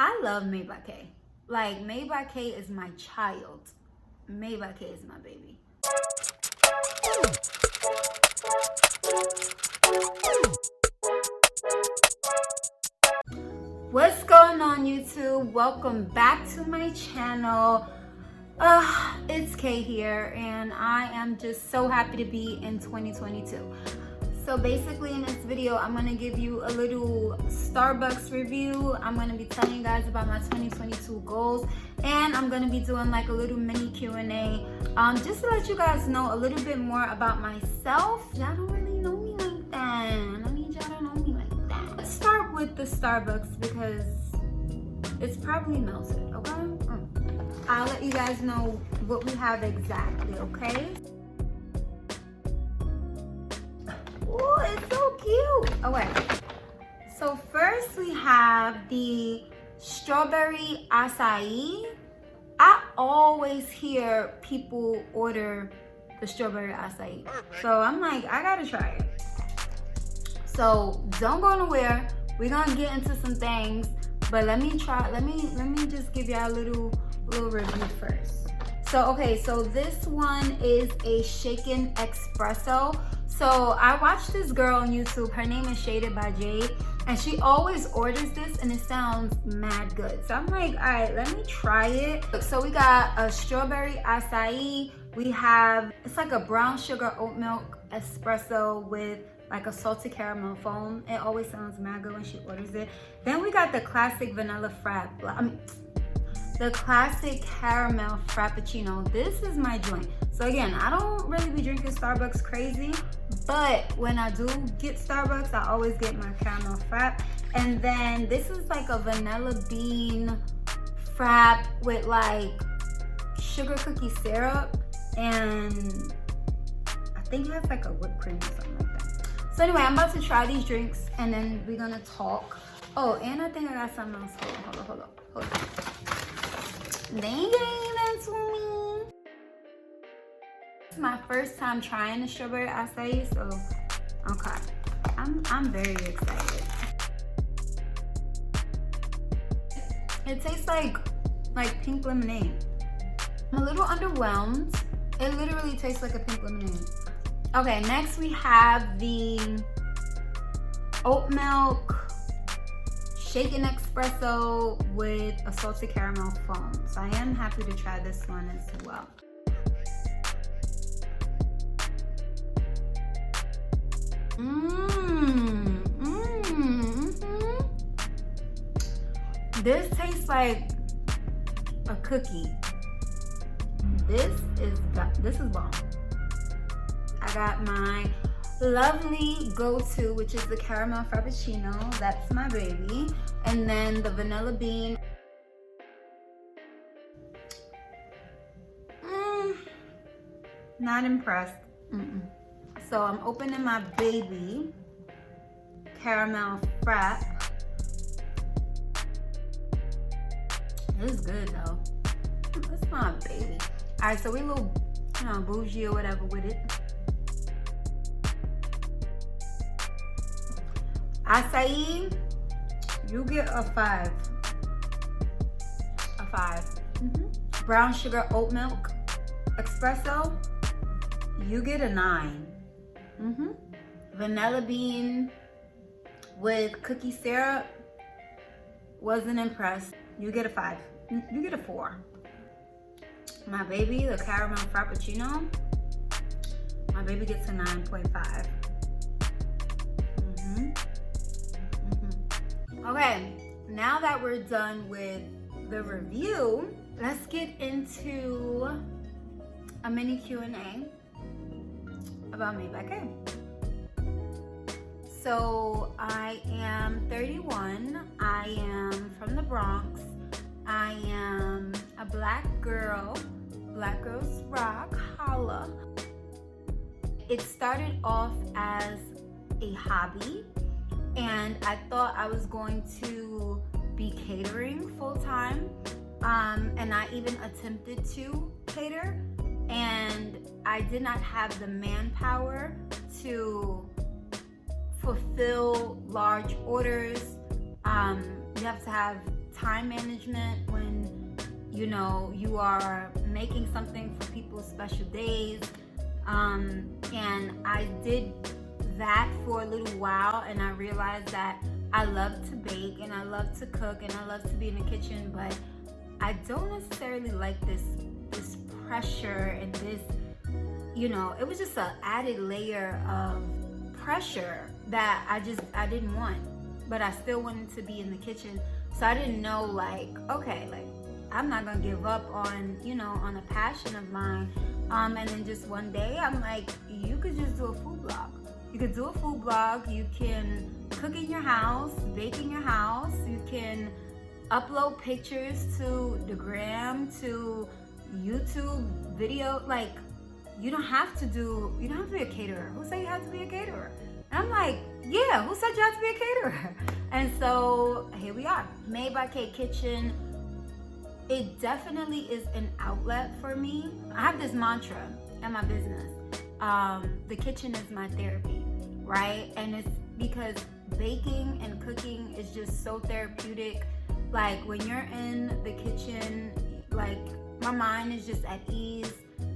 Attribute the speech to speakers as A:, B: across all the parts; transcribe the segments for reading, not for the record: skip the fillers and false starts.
A: I love Made by K. Like, Made by K is my child. Made by K is my baby. What's going on, YouTube? Welcome back to my channel. It's Kay here, and I am just so happy to be in 2022. So basically in this video, I'm gonna give you a little Starbucks review. I'm gonna be telling you guys about my 2022 goals, and I'm gonna be doing like a little mini Q&A, just to let you guys know a little bit more about myself. Y'all don't really know me like that. I need y'all to know me like that. Let's start with the Starbucks because it's probably melted, okay? I'll let you guys know what we have exactly, okay? Oh, it's so cute. Okay, so first we have the strawberry acai. I always hear people order the strawberry acai, so I'm like, I gotta try it. So don't go nowhere. We're gonna get into some things, but let me just give y'all a little review first. So okay, so this one is a shaken espresso. So I watched this girl on YouTube. Her name is Shaded by Jade, and she always orders this, and it sounds mad good. So I'm like, all right, let me try it. So we got a strawberry acai. We have, it's like a brown sugar oat milk espresso with like a salted caramel foam. It always sounds mad good when she orders it. Then we got the classic vanilla the classic caramel frappuccino. This is my joint. So again, I don't really be drinking Starbucks crazy, but when I do get Starbucks, I always get my caramel frap. And then this is like a vanilla bean frap with like sugar cookie syrup, and I think it has like a whipped cream or something like that. So anyway, I'm about to try these drinks and then we're gonna talk. Oh, and I think I got something else. Hold on. They ain't getting into me. It's my first time trying the strawberry acai, so okay. I'm very excited. It tastes like pink lemonade. I'm a little underwhelmed. It literally tastes like a pink lemonade. Okay, next we have the oat milk shaken espresso with a salted caramel foam. So I am happy to try this one as well. This tastes like a cookie. This is bomb. I got my lovely go-to, which is the caramel frappuccino. That's my baby. And then the vanilla bean. Not impressed. So I'm opening my baby caramel frap. It's good though. That's my baby. All right, so we a little, bougie or whatever with it. Acai, you get a 5. A 5. Brown sugar oat milk espresso, you get a 9. Vanilla bean with cookie syrup, wasn't impressed. You get a 5. You get a 4. My baby, the caramel frappuccino, my baby gets a 9.5. Okay, now that we're done with the review, let's get into a mini Q&A about Made by K. So I am 31. I am from the Bronx. I am a black girl. Black girls rock, holla. It started off as a hobby, and I thought I was going to be catering full time, and I even attempted to cater, and I did not have the manpower to fulfill large orders. You have to have time management when, you know, you are making something for people's special days. And I did that for a little while, and I realized that I love to bake and I love to cook and I love to be in the kitchen, but I don't necessarily like this pressure and this, you know, it was just an added layer of pressure that I didn't want, but I still wanted to be in the kitchen. So I didn't know, like, okay, like I'm not gonna give up on, you know, on a passion of mine. And then just one day I'm like, you could just do a food blog. You could do a food blog. You can cook in your house, bake in your house. You can upload pictures to the gram, to YouTube video. Like, you don't have to be a caterer. Who said you have to be a caterer? And I'm like, yeah, who said you have to be a caterer? And so here we are. Made by Kate Kitchen. It definitely is an outlet for me. I have this mantra in my business. The kitchen is my therapy, right? And it's because baking and cooking is just so therapeutic. Like when you're in the kitchen, like my mind is just at ease.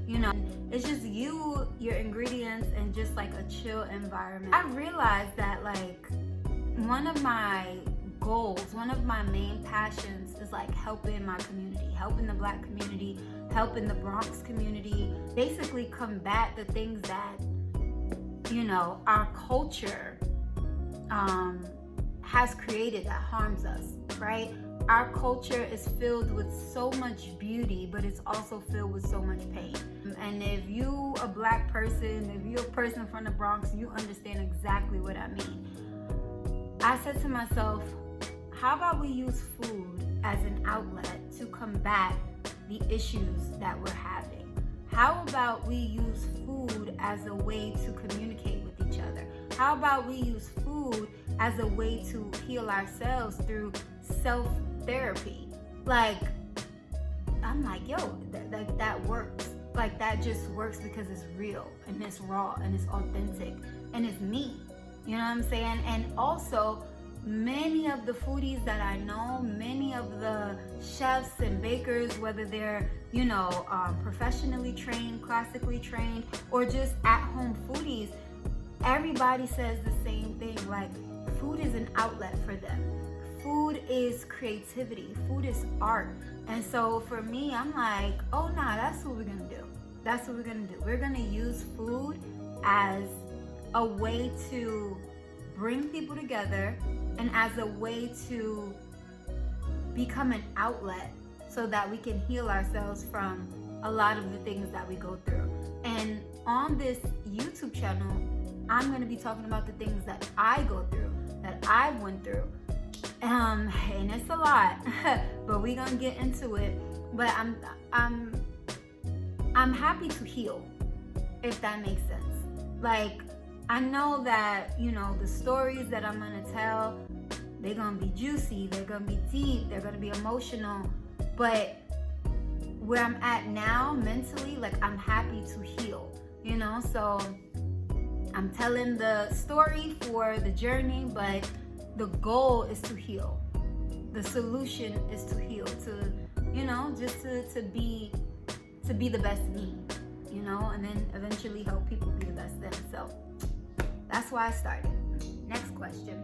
A: You know, it's just you, your ingredients, and just like a chill environment. I realized that like one of my goals, one of my main passions is like helping my community, helping the Black community, helping the Bronx community, basically combat the things that, you know, our culture has created that harms us, right? Our culture is filled with so much beauty, but it's also filled with so much pain. And if you a Black person, if you're a person from the Bronx, you understand exactly what I mean. I said to myself, how about we use food as an outlet to combat the issues that we're having? How about we use food as a way to communicate with each other? How about we use food as a way to heal ourselves through self-therapy? Like, I'm like, yo, that works. Like, that just works because it's real and it's raw and it's authentic and it's me. You know what I'm saying? And also, many of the foodies that I know, many of the chefs and bakers, whether they're, you know, professionally trained, classically trained, or just at-home foodies, everybody says the same thing. Like, food is an outlet for them. Food is creativity. Food is art. And so for me, I'm like, oh, nah, that's what we're gonna do. That's what we're gonna do. We're gonna use food as a way to bring people together and as a way to become an outlet so that we can heal ourselves from a lot of the things that we go through. And on this YouTube channel, I'm going to be talking about the things that I go through, that I went through. And it's a lot, but we're going to get into it. But I'm happy to heal, if that makes sense. Like, I know that, you know, the stories that I'm going to tell, they're going to be juicy, they're going to be deep, they're going to be emotional. But where I'm at now mentally, like, I'm happy to heal, you know? So I'm telling the story for the journey, but the goal is to heal. The solution is to heal, to, you know, just to be the best me, you know, and then eventually help people be the best them. So that's why I started. Next question.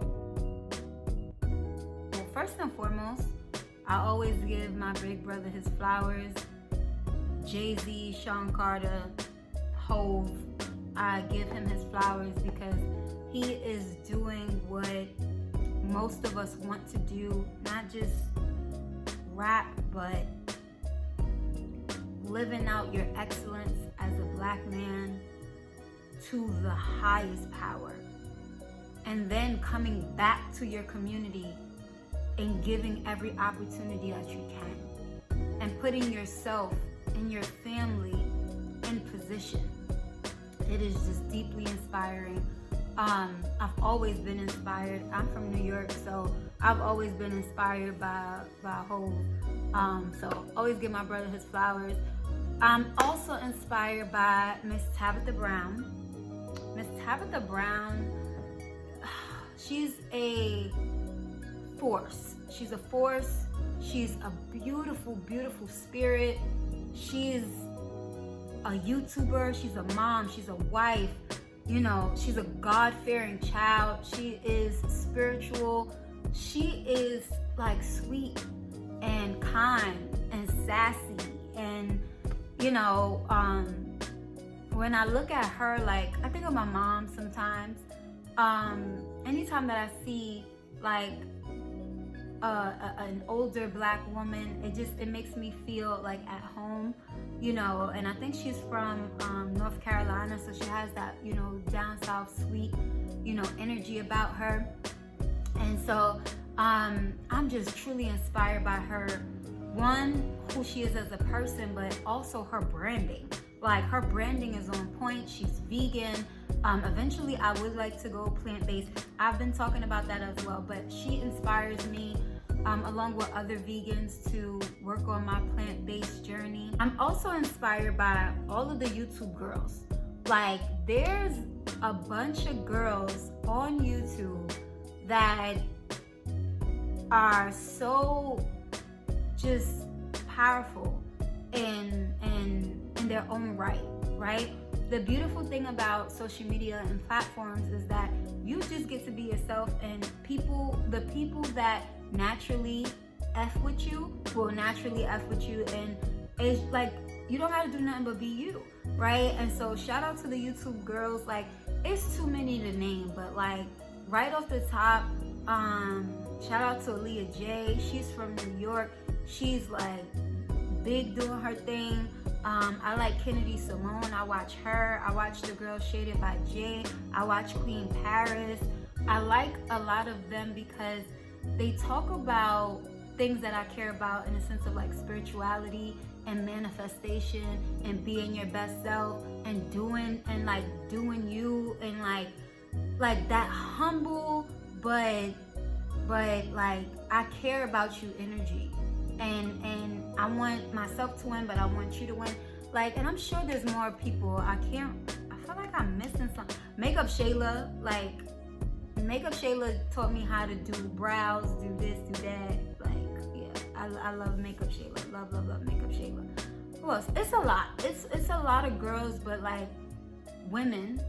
A: Well, first and foremost, I always give my big brother his flowers. Jay-Z, Sean Carter, Hove, I give him his flowers because he is doing what most of us want to do, not just rap, but living out your excellence as a Black man to the highest power, and then coming back to your community and giving every opportunity that you can, and putting yourself and your family in position. It is just deeply inspiring. I've always been inspired. I'm from New York, so I've always been inspired by Hov. So always give my brother his flowers. I'm also inspired by Miss Tabitha Brown. Miss Tabitha Brown, she's a force. she's a force. She's a beautiful, beautiful spirit. She's a YouTuber. She's a mom. She's a wife. You know, she's a God-fearing child. She is spiritual. She is like sweet and kind and sassy. And, you know, when I look at her, like, I think of my mom sometimes. Anytime that I see like an older black woman, it makes me feel like at home, you know. And I think she's from North Carolina, so she has that, you know, down south sweet, you know, energy about her. And so I'm just truly inspired by her, one, who she is as a person, but also her branding. Like, her branding is on point. She's vegan. Eventually I would like to go plant-based. I've been talking about that as well, but she inspires me along with other vegans to work on my plant-based journey. I'm also inspired by all of the YouTube girls. Like, there's a bunch of girls on YouTube that are so just powerful in their own right? The beautiful thing about social media and platforms is that you just get to be yourself, and the people that naturally F with you will naturally F with you, and it's like, you don't gotta do nothing but be you, right? And so shout out to the YouTube girls. Like, it's too many to name, but like right off the top, shout out to Aaliyah J. She's from New York. She's like big doing her thing. I like Kennedy Simone. I watch her. I watch the girl Shaded by Jay. I watch Queen Paris. I like a lot of them because they talk about things that I care about in a sense of like spirituality and manifestation and being your best self and doing you, and like that humble but like I care about you energy. And I want myself to win, but I want you to win. Like, and I'm sure there's more people. I feel like I'm missing something. Makeup Shayla taught me how to do brows, do this, do that. Like, yeah, I love Makeup Shayla. Love Makeup Shayla. Who else? It's a lot. It's a lot of girls, but like women,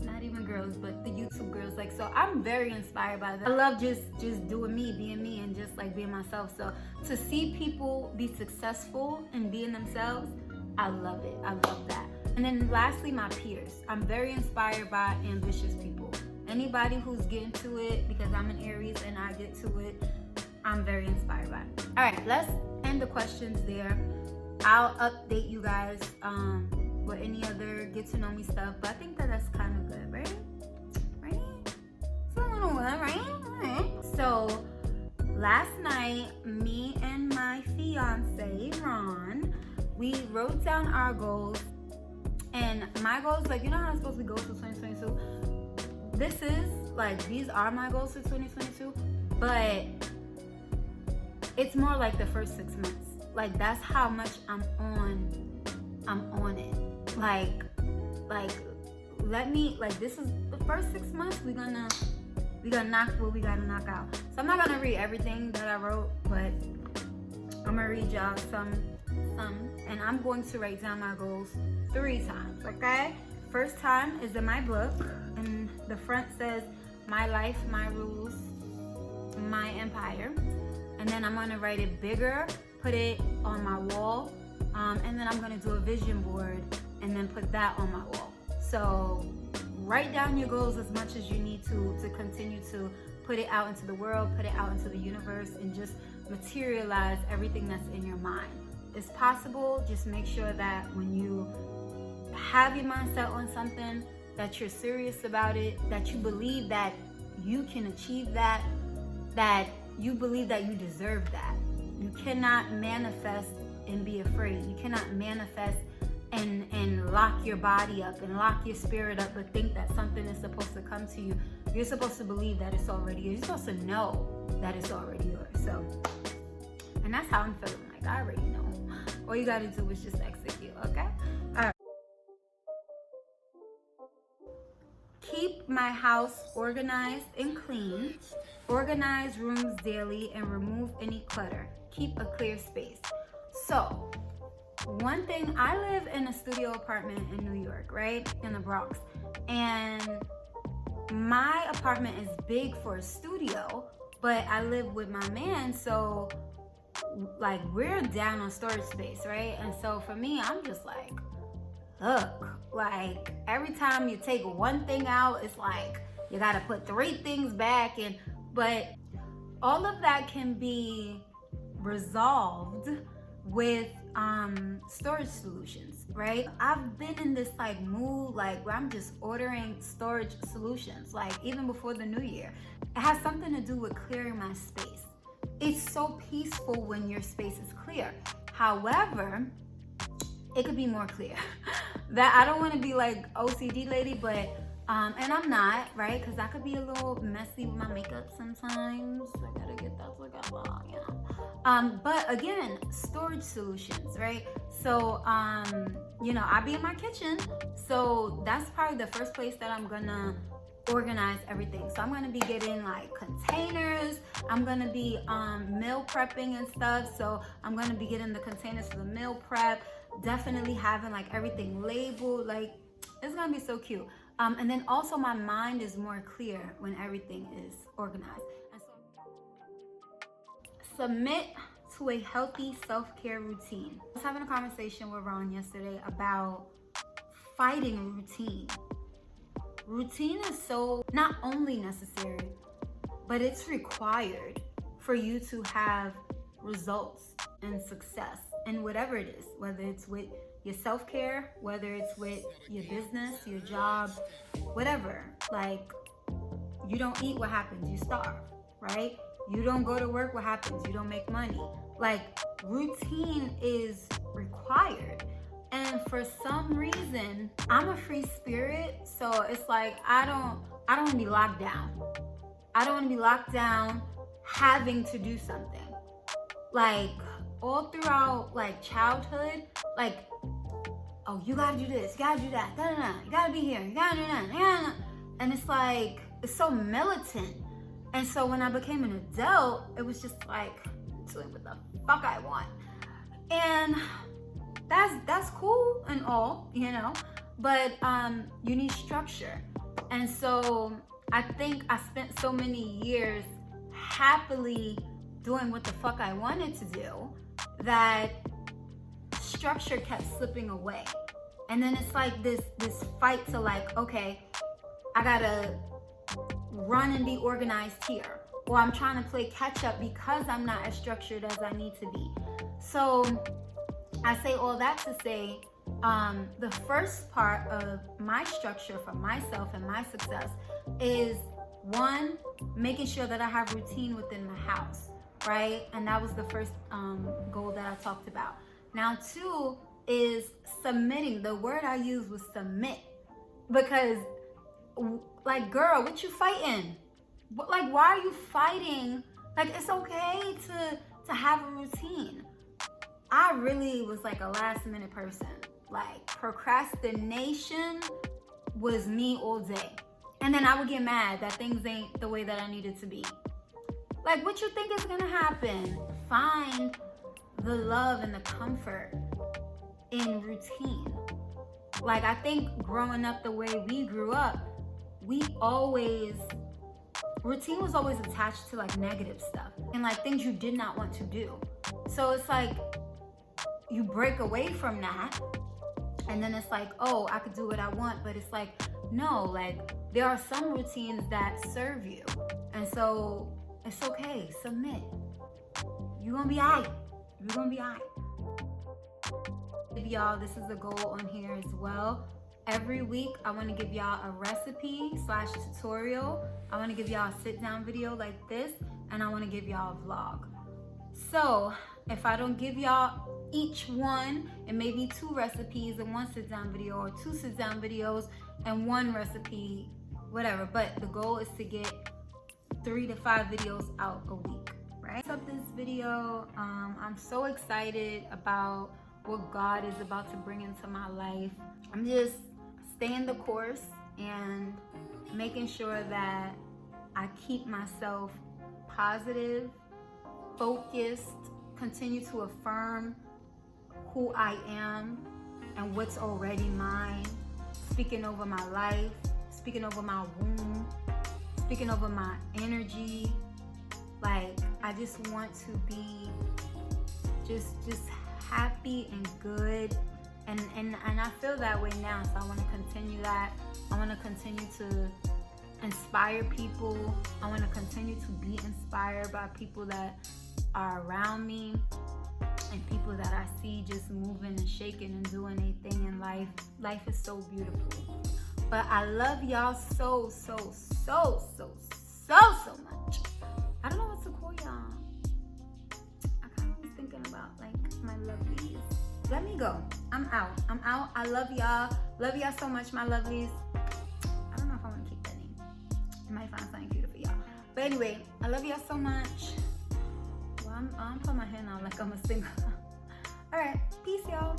A: not even girls, but the YouTube girls. Like, so I'm very inspired by that. I love just doing me, being me, and just like being myself. So to see people be successful and being themselves, I love it. I love that. And then lastly, my peers. I'm very inspired by ambitious people. Anybody who's getting to it, because I'm an Aries and I get to it, I'm very inspired by it. All right, let's end the questions there. I'll update you guys with any other get to know me stuff, but I think that's kind of good, right? It's a little one, right? So last night, me and my fiance Ron, we wrote down our goals, and my goals, like, you know how I'm supposed to go to 2022? This is like, these are my goals for 2022, but it's more like the first 6 months. Like, that's how much I'm on it. Like let me, like, this is the first 6 months. we gonna knock what we gotta knock out. So I'm not gonna read everything that I wrote, but I'm gonna read y'all some, and I'm going to write down my goals 3 times, okay? First time is in my book, and the front says, my life, my rules, my empire. And then I'm gonna write it bigger, put it on my wall, and then I'm gonna do a vision board and then put that on my wall. So write down your goals as much as you need to continue to put it out into the world, put it out into the universe, and just materialize everything that's in your mind. It's possible. Just make sure that when you have your mindset on something, that you're serious about it, that you believe that you can achieve that you believe that you deserve that. You cannot manifest and be afraid. You cannot manifest and lock your body up and lock your spirit up, but think that something is supposed to come to you. You're supposed to believe that it's already yours. You're supposed to know that it's already yours. So, and that's how I'm feeling. Like, I already know. All you gotta do is just execute, okay? All right. Keep my house organized and clean, organize rooms daily, and remove any clutter. Keep a clear space. So, one thing, I live in a studio apartment in New York, right? In the Bronx. And my apartment is big for a studio, but I live with my man, so like we're down on storage space, right? And so for me, I'm just like, look, like every time you take one thing out, it's like you gotta put 3 things back. And but all of that can be resolved with storage solutions, right? I've been in this like mood like where I'm just ordering storage solutions, like even before the new year. It has something to do with clearing my space. It's so peaceful when your space is clear. However, it could be more clear. That I don't want to be like OCD lady, but and I'm not, right? Because I could be a little messy with my makeup sometimes. I gotta get that together, you know. But again, storage solutions, right? So you know, I be in my kitchen, so that's probably the first place that I'm gonna organize everything. So I'm gonna be getting like containers. I'm gonna be meal prepping and stuff. So I'm gonna be getting the containers for the meal prep. Definitely having like everything labeled. Like it's gonna be so cute. And then also my mind is more clear when everything is organized. And so submit to a healthy self-care routine. I was having a conversation with Ron yesterday about fighting routine. Routine is so not only necessary, but it's required for you to have results and success in whatever it is, whether it's with your self-care, whether it's with your business, your job, whatever. Like, you don't eat, what happens? You starve, right? You don't go to work, what happens? You don't make money. Like, routine is required. And for some reason, I'm a free spirit, so it's like I don't want to be locked down. I don't want to be locked down having to do something. Like all throughout like childhood, like, oh, you gotta do this, you gotta do that, you gotta be here, you gotta do that, and it's like it's so militant. And so when I became an adult, it was just like doing what the fuck I want, and that's cool and all, you know, but you need structure. And so I think I spent so many years happily doing what the fuck I wanted to do that structure kept slipping away. And then it's like this fight to like, okay, I gotta run and be organized here, or I'm trying to play catch up because I'm not as structured as I need to be. So I say all that to say, the first part of my structure for myself and my success is, one, making sure that I have routine within my house, right? And that was the first goal that I talked about. Now, two is submitting. The word I used was submit, because like, girl, what you fighting? Like, why are you fighting? Like, it's okay to have a routine. I really was like a last minute person. Like, procrastination was me all day. And then I would get mad that things ain't the way that I needed to be. Like, what you think is gonna happen? Find the love and the comfort in routine. Like, I think growing up the way we grew up, routine was always attached to like negative stuff and like things you did not want to do. So it's like, you break away from that, and then it's like, oh, I could do what I want. But it's like, no, like there are some routines that serve you, and so it's okay. Submit. You're gonna be alright. You're gonna be alright. Y'all, this is a goal on here as well. Every week, I want to give y'all a recipe / tutorial. I want to give y'all a sit-down video like this, and I want to give y'all a vlog. So if I don't give y'all each one, and maybe 2 recipes and 1 sit-down video, or 2 sit-down videos and 1 recipe, whatever. But the goal is to get 3 to 5 videos out a week, right? So this video, I'm so excited about what God is about to bring into my life. I'm just staying the course. and making sure that I keep myself positive, focused, continue to affirm who I am and what's already mine, speaking over my life, speaking over my womb, speaking over my energy. Like, I just want to be just happy and good, and I feel that way now, so I want to continue that. I want to continue to inspire people. I want to continue to be inspired by people that are around me and people that I see just moving and shaking and doing their thing in life. Life is so beautiful. But I love y'all so much. I don't know what to call y'all. I kind of was thinking about like my lovelies. Let me go. I'm out. I love y'all. Love y'all so much, my lovelies. I don't know if I want to keep that name. I might find something cuter for y'all. But anyway, I love y'all so much. Well, I'm putting my hair on like I'm a singer. All right. Peace, y'all.